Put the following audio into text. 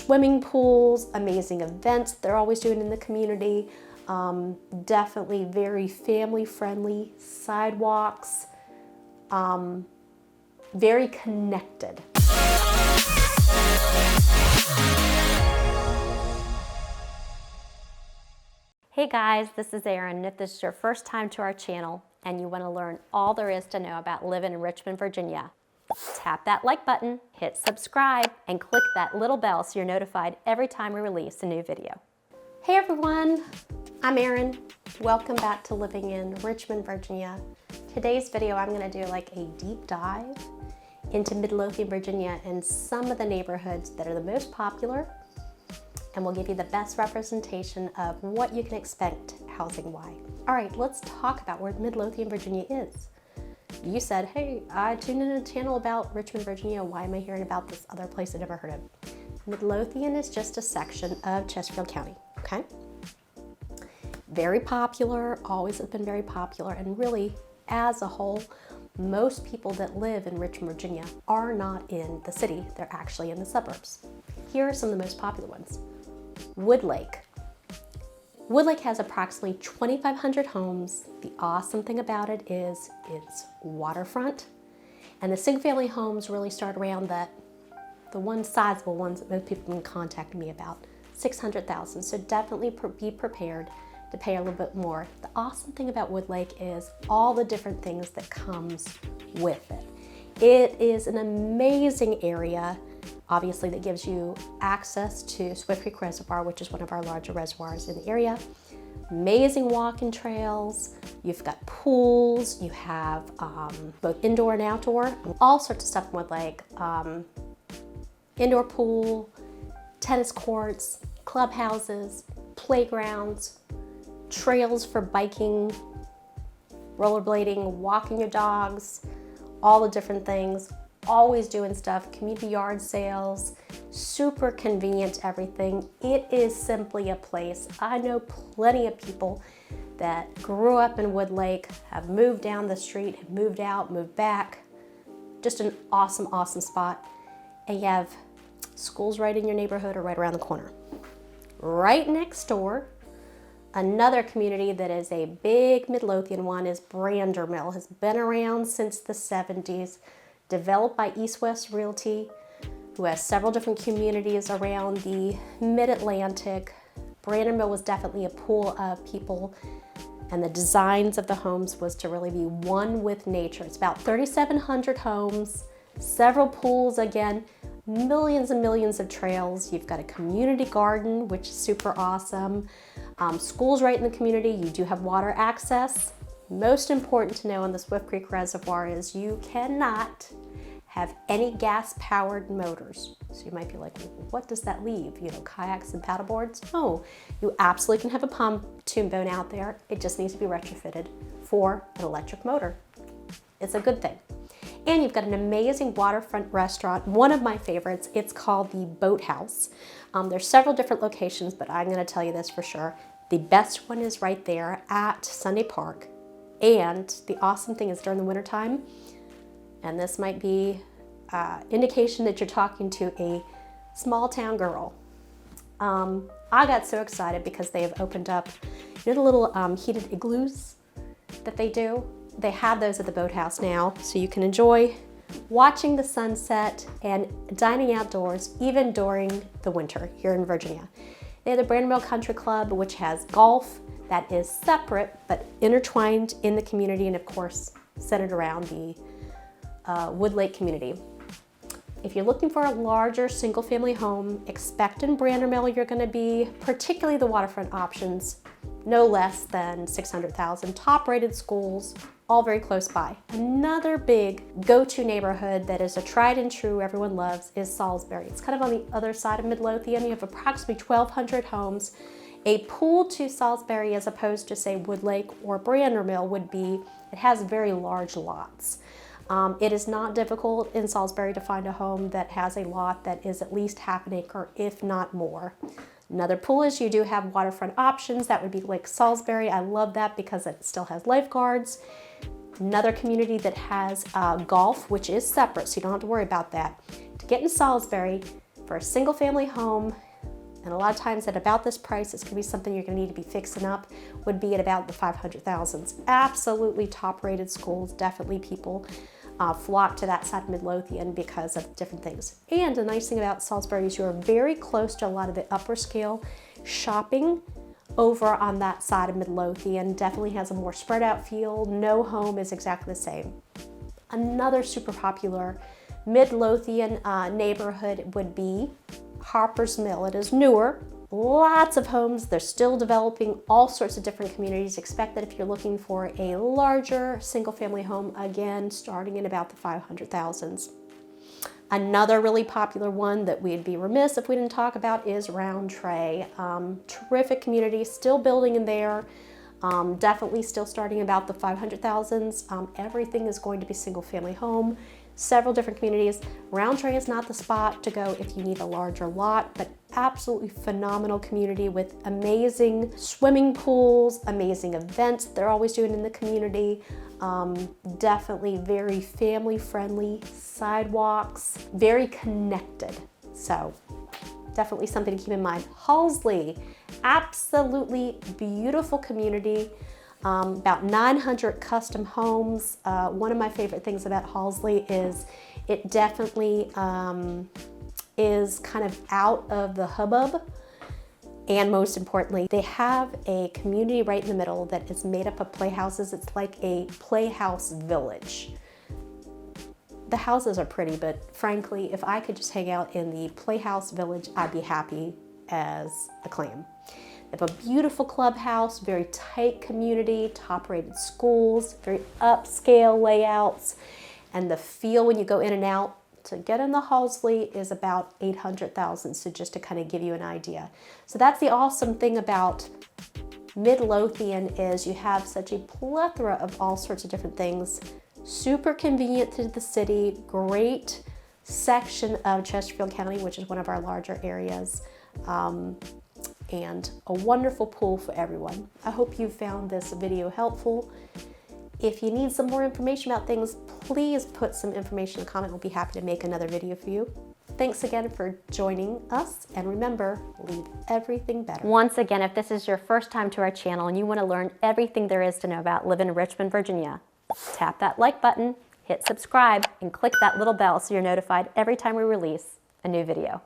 swimming pools, amazing events they're always doing in the community. Definitely very family friendly, sidewalks, very connected. Hey guys, this is Erin. If this is your first time to our channel and you want to learn all there is to know about living in Richmond, Virginia, tap that like button, hit subscribe, and click that little bell so you're notified every time we release a new video. Hey everyone, I'm Erin. Welcome back to living in Richmond, Virginia. Today's video I'm going to do like a deep dive into Midlothian, Virginia and some of the neighborhoods that are the most popular, and we'll give you the best representation of what you can expect housing-wise. All right, let's talk about where Midlothian, Virginia is. You said, hey, I tuned in a channel about Richmond, Virginia. Why am I hearing about this other place I've never heard of? Midlothian is just a section of Chesterfield County, okay? Very popular, always has been very popular, and really, as a whole, most people that live in Richmond, Virginia are not in the city. They're actually in the suburbs. Here are some of the most popular ones. Woodlake. Woodlake has approximately 2,500 homes. The awesome thing about it is it's waterfront, and the single-family homes really start around the one sizable ones that most people have been contacting me about, 600,000. So definitely be prepared to pay a little bit more. The awesome thing about Woodlake is all the different things that comes with it. It is an amazing area, obviously, that gives you access to Swift Creek Reservoir, which is one of our larger reservoirs in the area. Amazing walking trails. You've got pools. You have both indoor and outdoor. All sorts of stuff in Woodlake. Indoor pool, tennis courts, clubhouses, playgrounds, trails for biking, rollerblading, walking your dogs, all the different things. Always doing stuff, community yard sales, super convenient everything. It is simply a place. I know plenty of people that grew up in Woodlake, have moved down the street, have moved out, moved back. Just an awesome, awesome spot. And you have schools right in your neighborhood or right around the corner. Right next door, another community that is a big Midlothian one is Brandermill. Has been around since the 70s. Developed by East West Realty, who has several different communities around the Mid-Atlantic. Brandermill was definitely a pool of people, and the designs of the homes was to really be one with nature. It's about 3,700 homes, several pools, again, millions and millions of trails. You've got a community garden, which is super awesome. Schools right in the community. You do have water access. Most important to know on the Swift Creek Reservoir is you cannot have any gas-powered motors. So you might be like, what does that leave? You know, kayaks and paddleboards? No, you absolutely can have a pontoon boat out there. It just needs to be retrofitted for an electric motor. It's a good thing. And you've got an amazing waterfront restaurant, one of my favorites. It's called the Boathouse. There's several different locations, but I'm gonna tell you this for sure. The best one is right there at Sunday Park. And the awesome thing is during the wintertime, and this might be indication that you're talking to a small town girl. I got so excited because they have opened up, you know, the little heated igloos that they do? They have those at the Boathouse now, so you can enjoy watching the sunset and dining outdoors even during the winter here in Virginia. They have the Brandermill Country Club, which has golf. That is separate but intertwined in the community, and of course centered around the Woodlake community. If you're looking for a larger single-family home, expect in Brandermill you're going to be, particularly the waterfront options, no less than 600,000. Top-rated schools, all very close by. Another big go-to neighborhood that is a tried and true everyone loves is Salisbury. It's kind of on the other side of Midlothian. You have approximately 1,200 homes. A pool to Salisbury, as opposed to say Woodlake or Brandermill, would be, it has very large lots. It is not difficult in Salisbury to find a home that has a lot that is at least half an acre, if not more. Another pool is you do have waterfront options. That would be Lake Salisbury. I love that because it still has lifeguards. Another community that has golf, which is separate, so you don't have to worry about that. To get in Salisbury, for a single family home, and a lot of times at about this price, it's gonna be something you're gonna need to be fixing up, would be at about the 500,000s. Absolutely top rated schools, definitely people flock to that side of Midlothian because of different things. And the nice thing about Salisbury is you're very close to a lot of the upper scale shopping over on that side of Midlothian. Definitely has a more spread out feel. No home is exactly the same. Another super popular Midlothian neighborhood would be Harper's Mill. It is newer, lots of homes. They're still developing all sorts of different communities. Expect that if you're looking for a larger single family home, again, starting in about the 500,000s. Another really popular one that we'd be remiss if we didn't talk about is Roundtray. Terrific community, still building in there. Definitely still starting about the 500,000s. Everything is going to be single family home. Several different communities. Roundtray is not the spot to go if you need a larger lot, but absolutely phenomenal community with amazing swimming pools, amazing events they're always doing in the community. Definitely very family friendly, sidewalks, very connected. So definitely something to keep in mind. Halsley, absolutely beautiful community. About 900 custom homes. One of my favorite things about Halsley is it definitely is kind of out of the hubbub. And most importantly, they have a community right in the middle that is made up of playhouses. It's like a playhouse village. The houses are pretty, but frankly, if I could just hang out in the playhouse village, I'd be happy as a clam. They have a beautiful clubhouse, very tight community, top-rated schools, very upscale layouts, and the feel when you go in and out to get in the Halsley is about 800,000, so just to kind of give you an idea. So that's the awesome thing about Midlothian is you have such a plethora of all sorts of different things, super convenient to the city, great section of Chesterfield County, which is one of our larger areas. And a wonderful pool for everyone. I hope you found this video helpful. If you need some more information about things, please put some information in the comment. We'll be happy to make another video for you. Thanks again for joining us, and remember, leave everything better. Once again, if this is your first time to our channel and you want to learn everything there is to know about living in Richmond, Virginia, tap that like button, hit subscribe, and click that little bell so you're notified every time we release a new video.